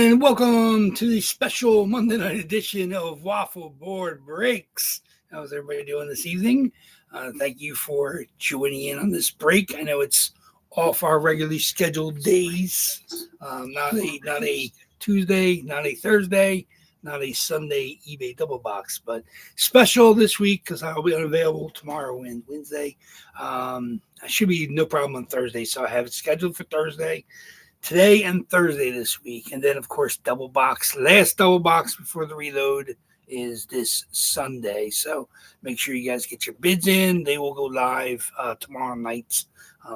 And welcome to the special Monday night edition of Waffle Board Breaks. How's everybody doing this evening? Thank you for joining in on this break. I know it's off our regularly scheduled days. Not a Tuesday, not a Thursday, not a Sunday eBay double box, but special this week because I'll be unavailable tomorrow and Wednesday. I should be no problem on Thursday, so I have it scheduled for Thursday. Today and Thursday this week. And then, of course, double box. Last double box before the reload is this Sunday. So make sure you guys get your bids in. They will go live tomorrow night.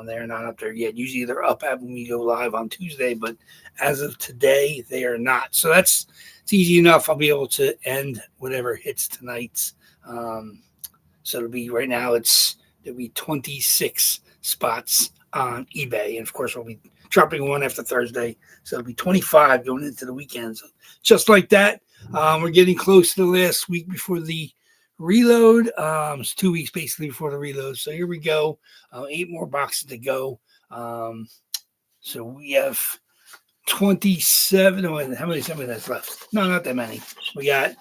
They're not up there yet. Usually they're up when we go live on Tuesday. But as of today, they are not. So it's easy enough. I'll be able to end whatever hits tonight's. So it'll be right now, there'll be 26 spots on eBay. And, of course, we'll be dropping one after Thursday. So it'll be 25 going into the weekend. So just like that, we're getting close to the last week before the reload. It's 2 weeks basically before the reload. So here we go. 8 more boxes to go. So we have 27. Oh, how many that's left? No, not that many. We got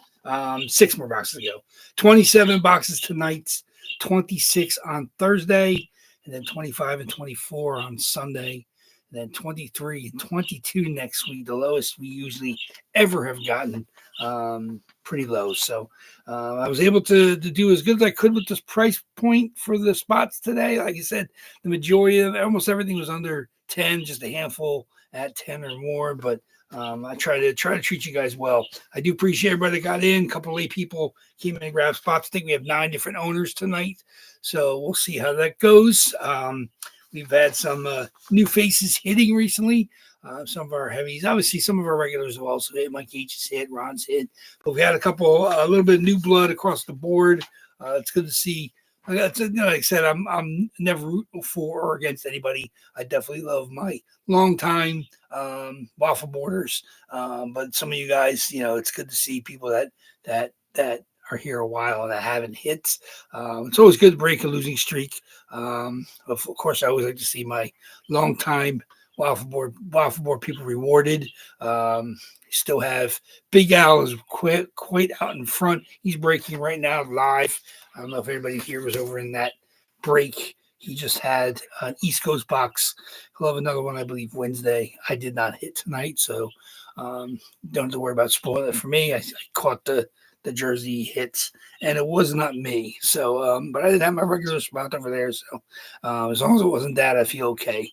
6 more boxes to go. 27 boxes tonight, 26 on Thursday, and then 25 and 24 on Sunday. Then 23 and 22 next week, the lowest we usually ever have gotten, pretty low. So I was able to do as good as I could with this price point for the spots today. Like I said, the majority of almost everything was under 10, just a handful at 10 or more. But I try to treat you guys well. I do appreciate everybody that got in. A couple of late people came in and grabbed spots. I think we have 9 different owners tonight. So we'll see how that goes. We've had some new faces hitting recently. Some of our heavies, obviously, some of our regulars have also hit. Mike H has hit, Ron's hit, but we had a little bit of new blood across the board. It's good to see. Like I said, I'm never rooting for or against anybody. I definitely love my longtime waffle boarders, but some of you guys, it's good to see people that are here a while and that haven't hit. It's always good to break a losing streak. Of course, I always like to see my longtime waffle board people rewarded. Still have Big Al is quite out in front. He's breaking right now live. I don't know if everybody here was over in that break. He just had an East Coast box. He'll have another one, I believe, Wednesday. I did not hit tonight, so don't have to worry about spoiling it for me. I caught the jersey hits, and it was not me. So, but I didn't have my regular spot over there. So, as long as it wasn't that, I feel okay.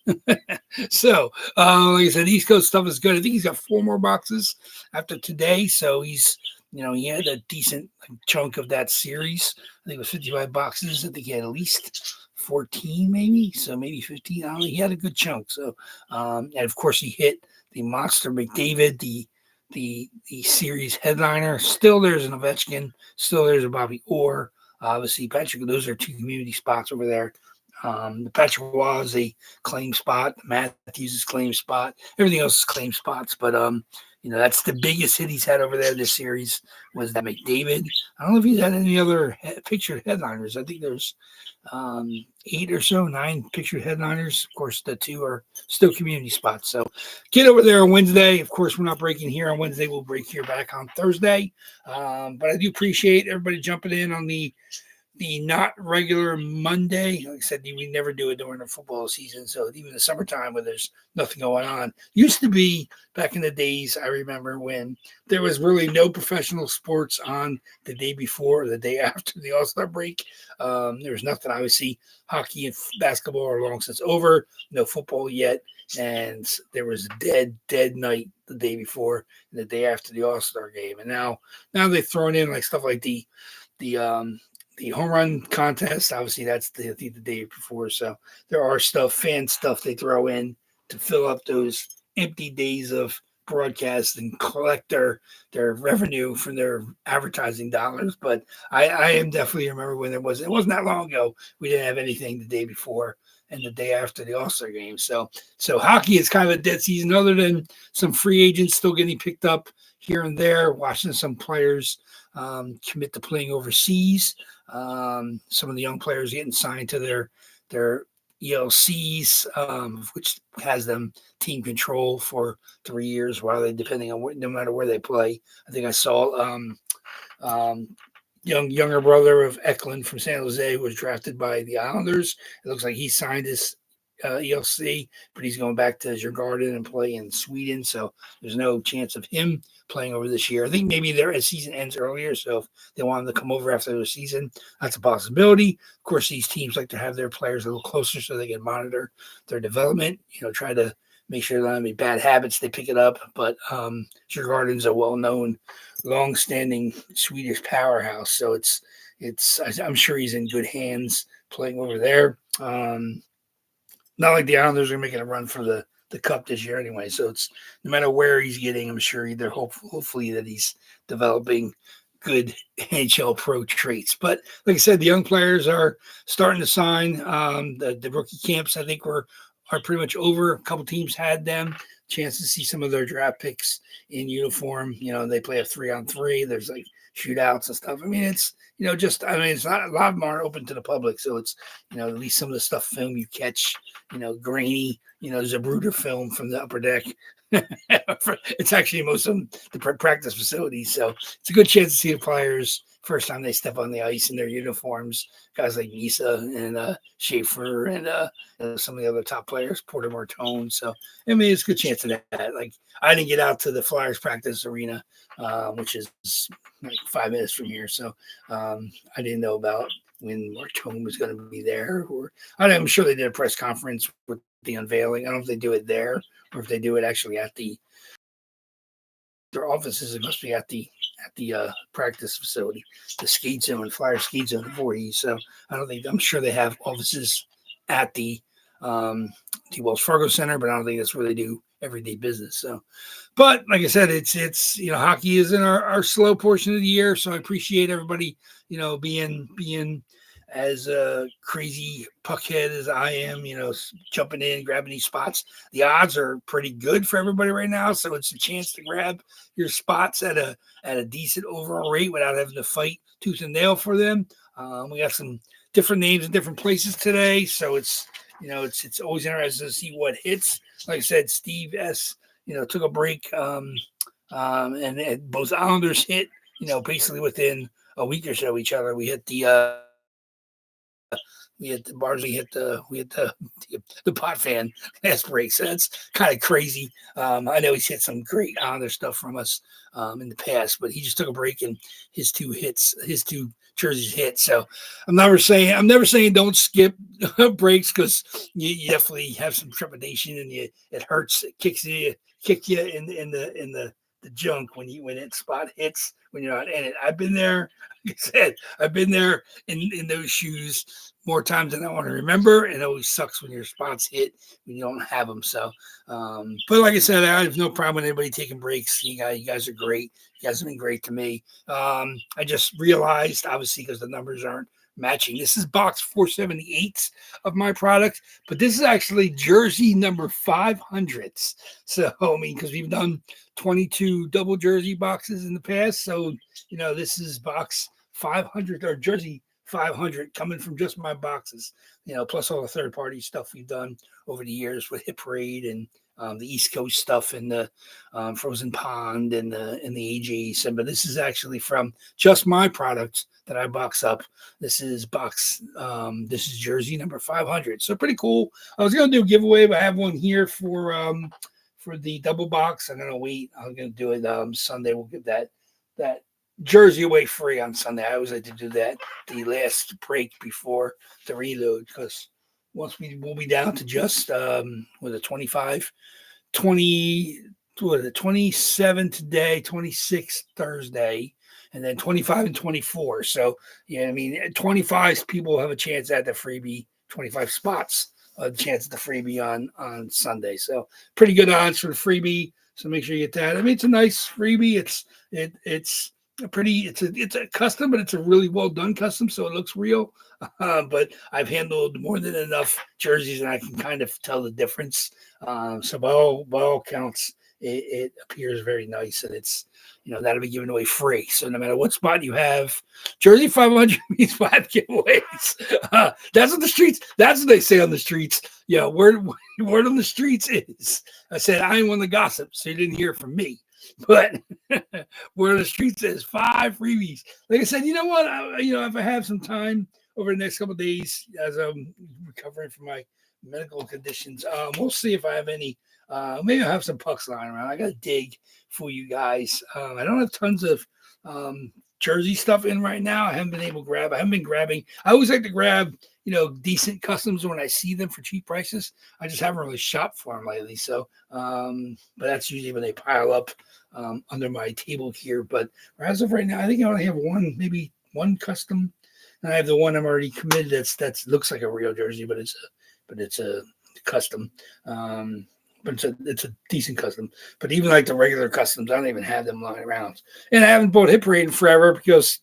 So, like I said, East Coast stuff is good. I think he's got 4 more boxes after today. So he's, he had a decent chunk of that series. I think it was 55 boxes. I think he had at least 14, maybe. So maybe 15. I don't know. He had a good chunk. So, and of course, he hit the Monster McDavid, the series headliner. Still there's an Ovechkin. Still there's a Bobby Orr. Obviously, Patrick, those are 2 community spots over there. The Patrick Roy is a claim spot. Matthews is claim spot. Everything else is claim spots. But, that's the biggest hit he's had over there this series was that McDavid. I don't know if he's had any other pictured headliners. I think there's 8 or so, 9 pictured headliners. Of course, the 2 are still community spots. So get over there on Wednesday. Of course, we're not breaking here on Wednesday. We'll break here back on Thursday. But I do appreciate everybody jumping in on the not regular Monday. Like I said, we never do it during the football season. So even the summertime when there's nothing going on. Used to be back in the days, I remember when there was really no professional sports on the day before or the day after the All-Star break. There was nothing. Obviously, hockey and basketball are long since over. No football yet. And there was a dead night the day before and the day after the All-Star game. And now they've thrown in like stuff like the home run contest. Obviously, that's the day before. So there are fan stuff they throw in to fill up those empty days of broadcast and collect their revenue from their advertising dollars. But I am definitely remember when it wasn't that long ago. We didn't have anything the day before and the day after the All-Star game. So hockey is kind of a dead season other than some free agents still getting picked up here and there, watching some players commit to playing overseas. Some of the young players getting signed to their ELCs, which has them team control for 3 years while they, depending on no matter where they play. I think I saw younger brother of Eklund from San Jose, who was drafted by the Islanders. It looks like he signed his ELC, but he's going back to Djurgården and play in Sweden. So there's no chance of him playing over this year. I think maybe their season ends earlier, so if they want him to come over after the season, that's a possibility. Of course, these teams like to have their players a little closer so they can monitor their development. Try to make sure there don't have any bad habits. They pick it up, but Djurgården's a well-known, long-standing Swedish powerhouse, so I'm sure he's in good hands playing over there. Not like the Islanders are making a run for the cup this year anyway. So it's no matter where he's getting, I'm sure they're hopefully that he's developing good NHL pro traits. But like I said, the young players are starting to sign. The rookie camps, I think, are pretty much over. A couple teams had them. Chance to see some of their draft picks in uniform. They play a 3-on-3. There's like shootouts and stuff. I mean, it's it's not, a lot of them aren't open to the public, so it's at least some of the stuff film you catch, grainy, Zabruder film from the upper deck. It's actually most of the practice facilities, so it's a good chance to see the players first time they step on the ice in their uniforms. Guys like Misa and Schaefer and some of the other top players, Porter Martone. So I mean, it's a good chance of that. Like, I didn't get out to the Flyers practice arena, which is like 5 minutes from here, so I didn't know about when Martone was going to be there. Or I'm sure they did a press conference with the unveiling. I don't know if they do it there or if they do it actually at their offices. It must be at the practice facility, the skate zone, Flyer skate zone in Voorhees. So I'm sure they have offices at the Wells Fargo Center, but I don't think that's where they do everyday business. So, but like I said, it's hockey is in our slow portion of the year. So I appreciate everybody, being as crazy puckhead as I am, jumping in, grabbing these spots. The odds are pretty good for everybody right now, so it's a chance to grab your spots at a decent overall rate without having to fight tooth and nail for them. We got some different names in different places today, so it's always interesting to see what hits. Like I said, Steve S. Took a break, and both Islanders hit. Basically within a week or so of each other. We hit the bars. We hit the pot fan last break. So that's kind of crazy. I know he's hit some great Islander stuff from us in the past, but he just took a break and his two jerseys hit. So I'm never saying don't skip breaks, because you definitely have some trepidation and it hurts. It kick you in the junk when that spot hits when you're not in it. I've been there. Like I said, I've been there in those shoes more times than I want to remember. And it always sucks when your spots hit when you don't have them. So, but like I said, I have no problem with anybody taking breaks. You guys are great. You guys have been great to me. I just realized, obviously, because the numbers aren't matching. This is box 478 of my product, but this is actually jersey number 500s. So, I mean, because we've done 22 double jersey boxes in the past. So, this is box 500 or jersey 500 coming from just my boxes, plus all the third party stuff we've done over the years with Hit Parade and the East Coast stuff and the Frozen Pond and the AJ. But this is actually from just my products that I box up. This is jersey number 500. So pretty cool. I was going to do a giveaway, but I have one here for the double box. I'm going to wait. I'm going to do it Sunday. We'll give that jersey away free on Sunday. I always like to do that the last break before the reload, because once we'll be down to just with a 27 today, 26 Thursday, and then 25 and 24. So, 25 people have a chance at the freebie, 25 spots, a chance at the freebie on Sunday. So pretty good odds for the freebie. So make sure you get that. I mean, it's a nice freebie. It's a custom, but it's a really well done custom, so it looks real. But I've handled more than enough jerseys, and I can kind of tell the difference. So by all counts, it appears very nice, and it's, that'll be given away free. So no matter what spot you have, Jersey 500 means 5 giveaways. That's what the streets. That's what they say on the streets. Yeah, word on the streets is. I said I ain't one of the gossip, so you didn't hear it from me. But word on the streets is 5 freebies. Like I said, you know what? If I have some time over the next couple of days as I'm recovering from my medical conditions, we'll see if I have any. Maybe I'll have some pucks lying around. I got to dig for you guys. I don't have tons of Jersey stuff in right now. I haven't been able to grab. I haven't been grabbing. I always like to grab, decent customs when I see them for cheap prices. I just haven't really shopped for them lately. So, but that's usually when they pile up under my table here. But as of right now, I think I only have maybe one custom. And I have the one I'm already committed. That's looks like a real jersey, but it's a custom. But it's a decent custom. But even like the regular customs, I don't even have them lying around. And I haven't bought Hit Parade in forever because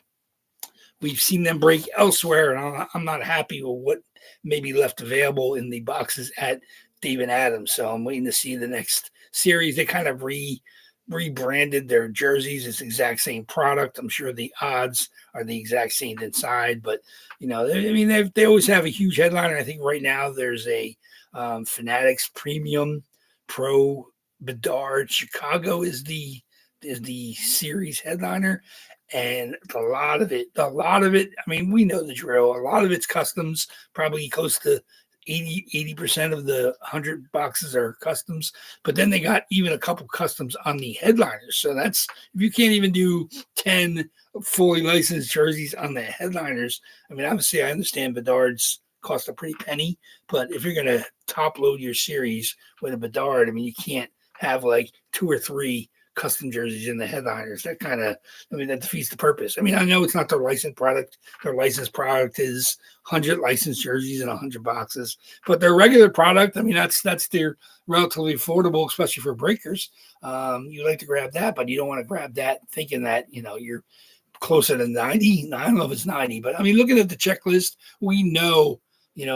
we've seen them break elsewhere, and I'm not happy with what may be left available in the boxes at David Adams. So I'm waiting to see the next series. They kind of rebranded their jerseys. It's the exact same product. I'm sure the odds are the exact same inside, but they always have a huge headliner. I think right now there's a Fanatics Premium Pro Bedard Chicago is the series headliner, and a lot of it. I mean, we know the drill. A lot of it's customs, probably close to 80% of the 100 boxes are customs, but then they got even a couple customs on the headliners. So that's, if you can't even do 10 fully licensed jerseys on the headliners, I mean, obviously I understand Bedard's cost a pretty penny, but if you're going to top load your series with a Bedard, I mean, you can't have like 2 or 3 custom jerseys in the headliners. That that defeats the purpose. I mean, I know it's not their licensed product. Their licensed product is 100 licensed jerseys in 100 boxes, but their regular product, I mean, that's their relatively affordable, especially for breakers. You like to grab that, but you don't want to grab that thinking that, you're closer to 90. I don't know if it's 90, but I mean, looking at the checklist, we know,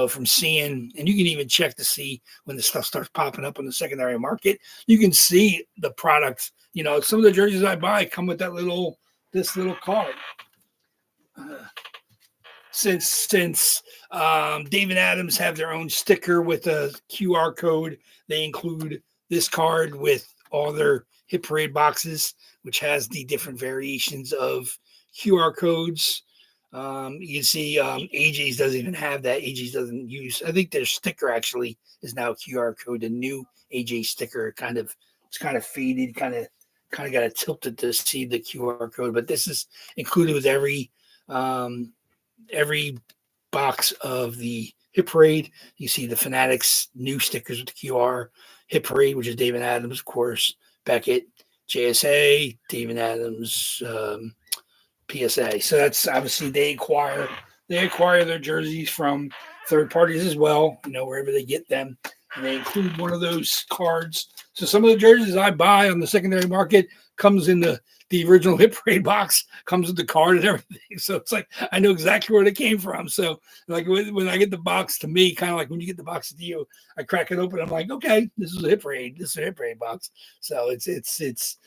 from seeing, and you can even check to see when the stuff starts popping up on the secondary market, you can see the products. Some of the jerseys I buy come with this little card. Since David Adams have their own sticker with a QR code, they include this card with all their Hit Parade boxes, which has the different variations of QR codes. You can see AJ's doesn't even have that. AJ's doesn't use. I think their sticker actually is now QR code. The new AJ sticker it's kind of faded, kind of got it tilted to see the QR code. But this is included with every box of the Hit Parade. You see the Fanatics new stickers with the QR. Hit Parade, which is David Adams, of course. Beckett, JSA, David Adams. PSA. So that's obviously they acquire their jerseys from third parties as well, wherever they get them. And they include one of those cards. So some of the jerseys I buy on the secondary market comes in the original Hit Parade box, comes with the card and everything. So it's like I know exactly where it came from. So like when I get the box to me, kind of like when you get the box to you, I crack it open. I'm like, okay, this is a Hit Parade. This is a Hit Parade box. So it's it's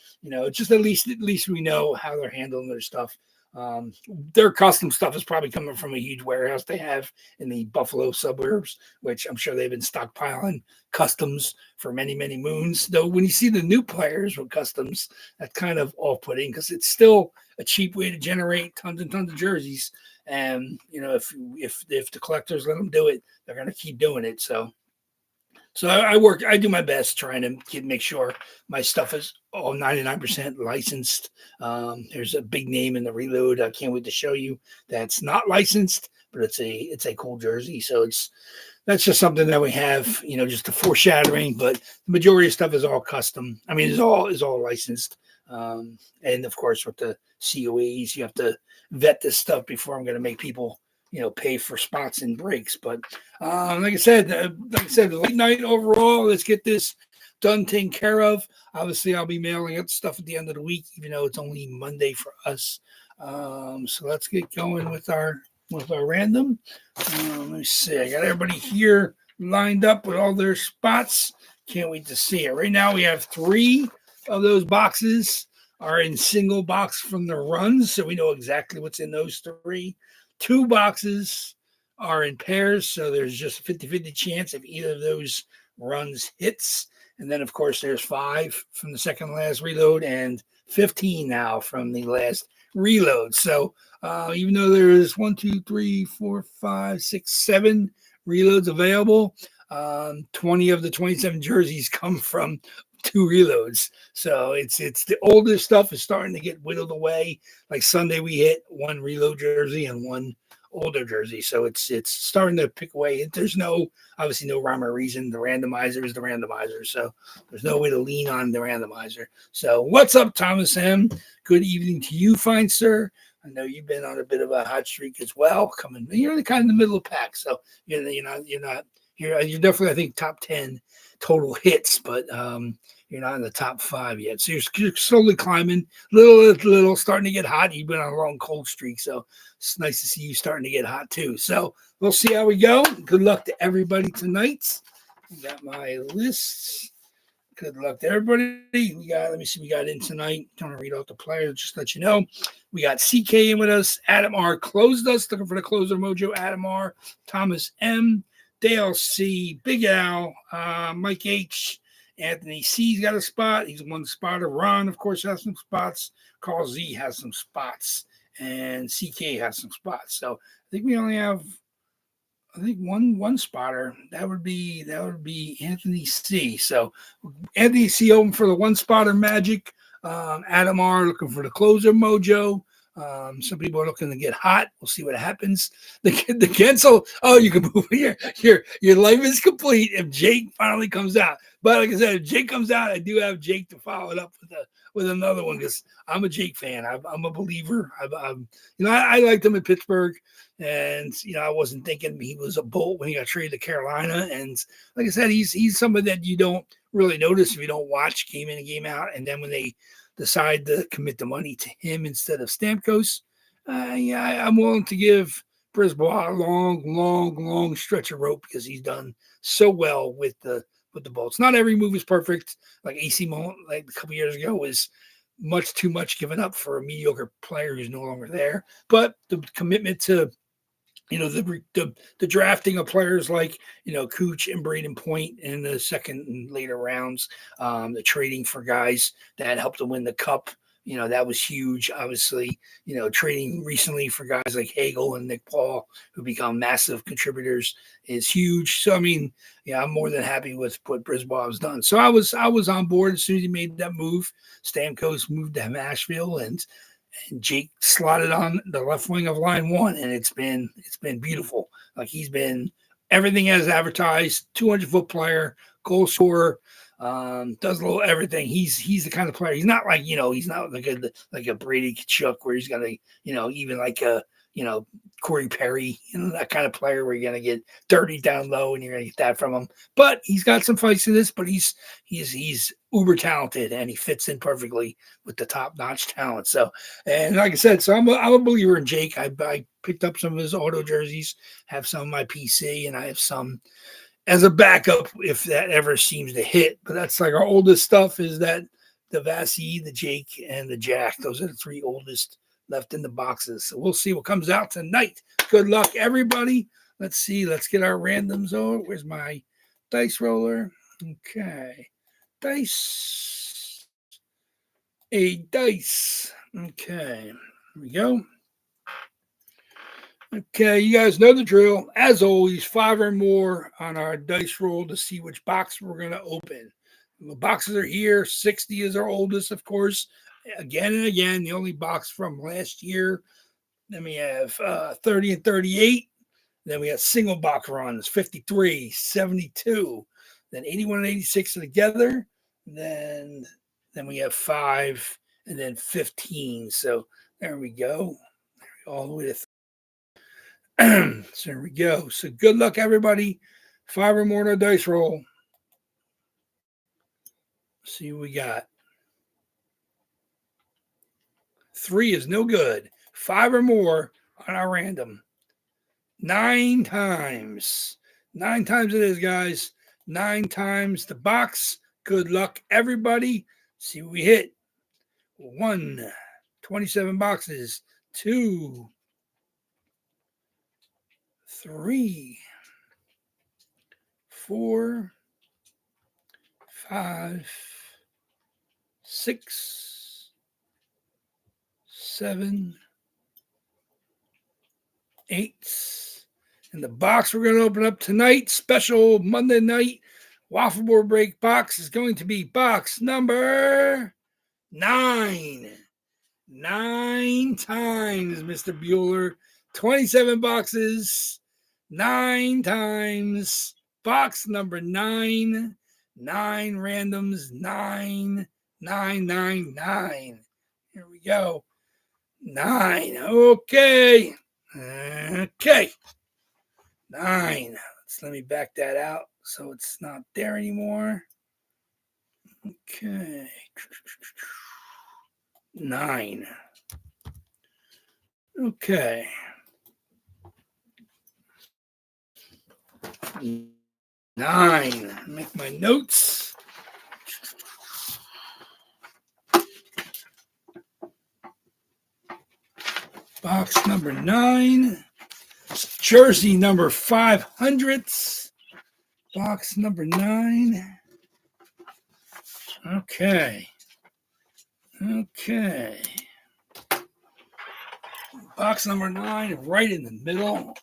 just at least we know how they're handling their stuff. Their custom stuff is probably coming from a huge warehouse they have in the Buffalo suburbs, which I'm sure they've been stockpiling customs for many, many moons. Though when you see the new players with customs, that's kind of off-putting because it's still a cheap way to generate tons and tons of jerseys. And if the collectors let them do it, they're going to keep doing it. So I do my best trying to make sure my stuff is all 99% licensed. There's a big name in the Reload. I can't wait to show you that's not licensed, but it's a cool jersey. So that's just something that we have, just a foreshadowing, but the majority of stuff is all custom. I mean, is all licensed. And of course with the COEs, you have to vet this stuff before I'm going to make people pay for spots and breaks. But like I said, late night overall. Let's get this done, taken care of. Obviously, I'll be mailing out stuff at the end of the week, even though it's only Monday for us. So let's get going with our random. Let me see. I got everybody here lined up with all their spots. Can't wait to see it. Right now, we have 3 of those boxes are in single box from the runs, so we know exactly what's in those 3. 2 boxes are in pairs, so there's just a 50-50 chance if either of those runs hits. And then, of course, there's 5 from the second last reload and 15 now from the last reload. So even though there's 1, 2, 3, 4, 5, 6, 7 reloads available, 20 of the 27 jerseys come from 2 reloads. So it's the older stuff is starting to get whittled away. Like Sunday, we hit 1 reload jersey and 1 older jersey. So it's starting to pick away. There's obviously no rhyme or reason. The randomizer is the randomizer. So there's no way to lean on the randomizer. So what's up, Thomas M? Good evening to you, fine sir. I know you've been on a bit of a hot streak as well. You're kind of in the middle of the pack. So you're definitely, I think, top 10 total hits, but you're not in the top 5 yet. So you're slowly climbing, little, starting to get hot. You've been on a long cold streak, so it's nice to see you starting to get hot too. So we'll see how we go. Good luck to everybody tonight. I got my lists. Good luck to everybody. Let me see, we got in tonight. Don't want to read out the players, just let you know. We got CK in with us. Adam R closed us, looking for the closer mojo. Adam R, Thomas M, Dale C, Big Al, Mike H, Anthony C's got a spot. He's 1 spotter. Ron, of course, has some spots. Carl Z has some spots. And CK has some spots. So I think we only have one spotter. That would be Anthony C. So Anthony C open for the 1 spotter magic. Adam R looking for the closer mojo. Some people are looking to get hot. We'll see what happens. The cancel. Oh, you can move here. Your life is complete if Jake finally comes out. But like I said, if Jake comes out, I do have Jake to follow it up with another one because I'm a Jake fan. I'm a believer. I liked him in Pittsburgh, and I wasn't thinking he was a bolt when he got traded to Carolina. And like I said, he's somebody that you don't really notice if you don't watch game in and game out. And then when they decide to commit the money to him instead of Stamkos, I'm willing to give Brisbois a long stretch of rope because he's done so well with the Bolts. Not every move is perfect. Like AC Milan, like a couple years ago, was much too much given up for a mediocre player who's no longer there. But the commitment to the drafting of players like Cooch and Braden Point in the second and later rounds, the trading for guys that helped to win the cup, that was huge. Obviously, trading recently for guys like Hagel and Nick Paul, who become massive contributors, is huge. So I'm more than happy with what Brisbois has done. So I was on board as soon as he made that move. Stamkos moved to Nashville, and Jake slotted on the left wing of line 1, and it's been beautiful. Like he's been everything as advertised. 200-foot player, goal scorer, does a little everything. He's the kind of player. He's not like he's not like a Brady Kachuk where he's gonna even like a Corey Perry, that kind of player where you're gonna get dirty down low and you're gonna get that from him. But he's got some fights in this. But he's uber talented and he fits in perfectly with the top notch talent. So, and like I said, so I'm a believer in Jake. I picked up some of his auto jerseys, have some on my PC, and I have some as a backup if that ever seems to hit. But that's like our oldest stuff is that the Vasi, the Jake, and the Jack. Those are the 3 oldest left in the boxes. So we'll see what comes out tonight. Good luck, everybody. Let's see. Let's get our randoms over. Where's my dice roller? Okay. Dice. A dice. Okay. Here we go. Okay, you guys know the drill. As always, 5 or more on our dice roll to see which box we're going to open. The boxes are here. 60 is our oldest, of course. Again and again, the only box from last year. Then we have 30 and 38. Then we have single box runs, 53, 72. Then 81 and 86 together. Then we have 5 and then 15. So there we go. All the way to so there we go. So good luck, everybody. 5 or more on a dice roll. Let's see what we got. 3 is no good. 5 or more on our random. 9 times. 9 times it is, guys. 9 times the box. Good luck, everybody. See what we hit. 1, 27 boxes. 2, 3, 4, 5, 6, 7, 8. And the box we're going to open up tonight, special Monday night waffle board break box, is going to be box number 9. 9 times, Mr. Bueller. 27 boxes, 9 times. Box number 9. 9 randoms, 9, 9, 9, 9. Here we go. 9. Okay. Okay. 9. Let me back that out so it's not there anymore. Okay. 9. Okay. 9. Make my notes. Box number 9. Jersey number 500. Box number 9. Okay. Okay. Box number 9, right in the middle.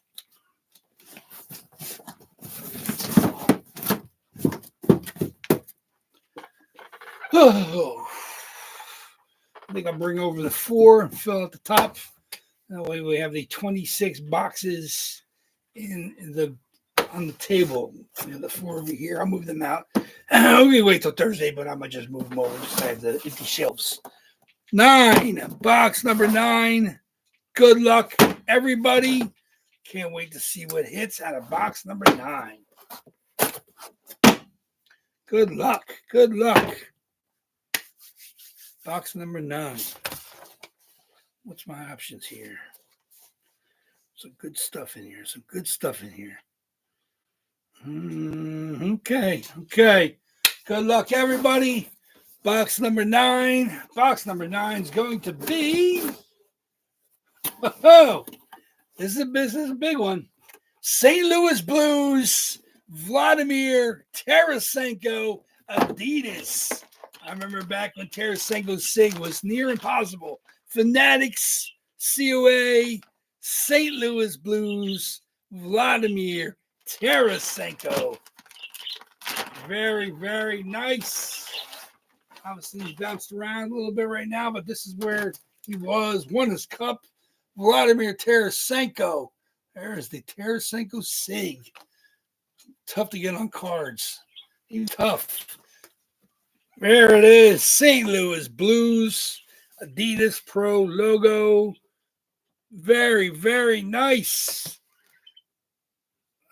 Oh, I think I'll bring over the 4 and fill out the top. That way we have the 26 boxes on the table. You know, the 4 over here. I'll move them out. We'll wait till Thursday, but I might just move them over just to have the empty shelves. 9. Box number 9. Good luck, everybody. Can't wait to see what hits out of box number 9. Good luck. Good luck. Box number 9. What's my options here? Some good stuff in here. Some good stuff in here. Okay. Okay. Good luck, everybody. Box number 9. Box number 9 is going to be... Oh, this is a big one. St. Louis Blues, Vladimir Tarasenko, Adidas. I remember back when Tarasenko's SIG was near impossible. Fanatics, COA, St. Louis Blues, Vladimir Tarasenko. Very, very nice. Obviously, he's bounced around a little bit right now, but this is where he was. Won his cup. Vladimir Tarasenko. There's the Tarasenko SIG. Tough to get on cards. He's tough. There it is. St. Louis Blues. Adidas Pro logo. Very, very nice.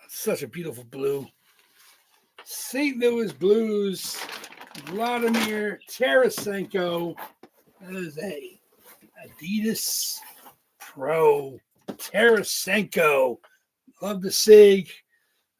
Such a beautiful blue. St. Louis Blues. Vladimir Tarasenko. That is a Adidas Pro Tarasenko. Love the SIG.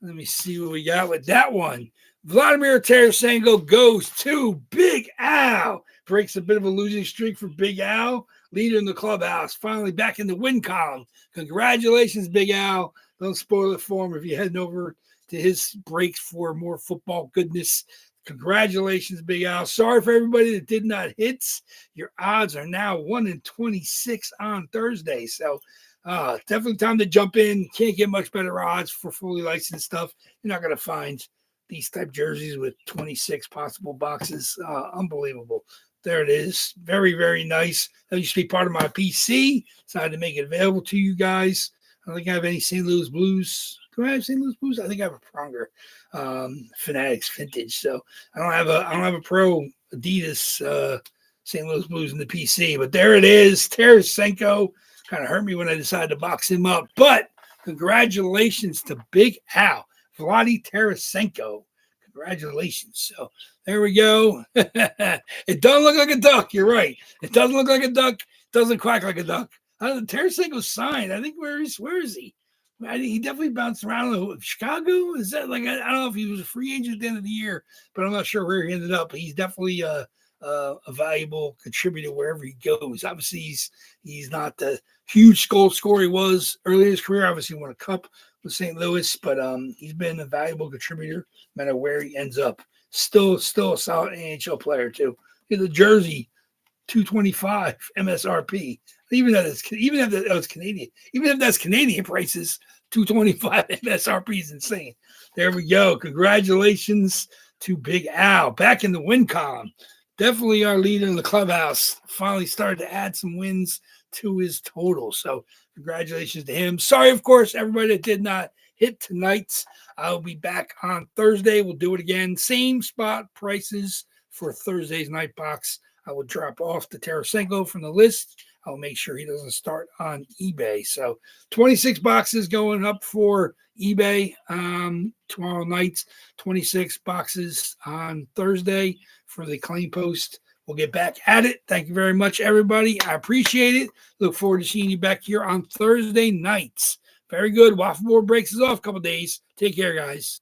Let me see what we got with that one. Vladimir Tarasenko goes to Big Al. Breaks a bit of a losing streak for Big Al. Leader in the clubhouse. Finally back in the win column. Congratulations, Big Al. Don't spoil it for him if you're heading over to his breaks for more football goodness. Congratulations, Big Al. Sorry for everybody that did not hit. Your odds are now 1 in 26 on Thursday. So definitely time to jump in. Can't get much better odds for fully licensed stuff. You're not going to find these type jerseys with 26 possible boxes. Unbelievable. There it is. Very, very nice. That used to be part of my PC. Decided to make it available to you guys. I don't think I have any St. Louis Blues. Do I have St. Louis Blues? I think I have a Pronger Fanatics vintage. So I don't have a pro Adidas St. Louis Blues in the PC. But there it is. Tarasenko kind of hurt me when I decided to box him up. But congratulations to Big Al. Vladimir Tarasenko. Congratulations. So there we go. It doesn't look like a duck. You're right. It doesn't look like a duck. It doesn't quack like a duck. Tarasenko's signed. I think where is he? He definitely bounced around. Chicago? Is that like, I don't know if he was a free agent at the end of the year, but I'm not sure where he ended up. But he's definitely a valuable contributor wherever he goes. Obviously, he's not the huge goal scorer he was early in his career. Obviously, he won a cup with St. Louis, but he's been a valuable contributor no matter where he ends up. Still a solid NHL player too. The jersey, $225 MSRP. Even if that's Canadian, even if that's Canadian prices, $225 MSRP is insane. There we go. Congratulations to Big Al back in the win column. Definitely our leader in the clubhouse. Finally started to add some wins to his total. So congratulations to him. Sorry, of course, everybody that did not hit tonight's. I'll be back on Thursday. We'll do it again. Same spot prices for Thursday's night box. I will drop off the Tarasenko from the list. I'll make sure he doesn't start on eBay. So 26 boxes going up for eBay tomorrow night. 26 boxes on Thursday for the claim post. We'll get back at it. Thank you very much, everybody. I appreciate it. Look forward to seeing you back here on Thursday nights. Very good. Waffle Board breaks us off a couple days. Take care, guys.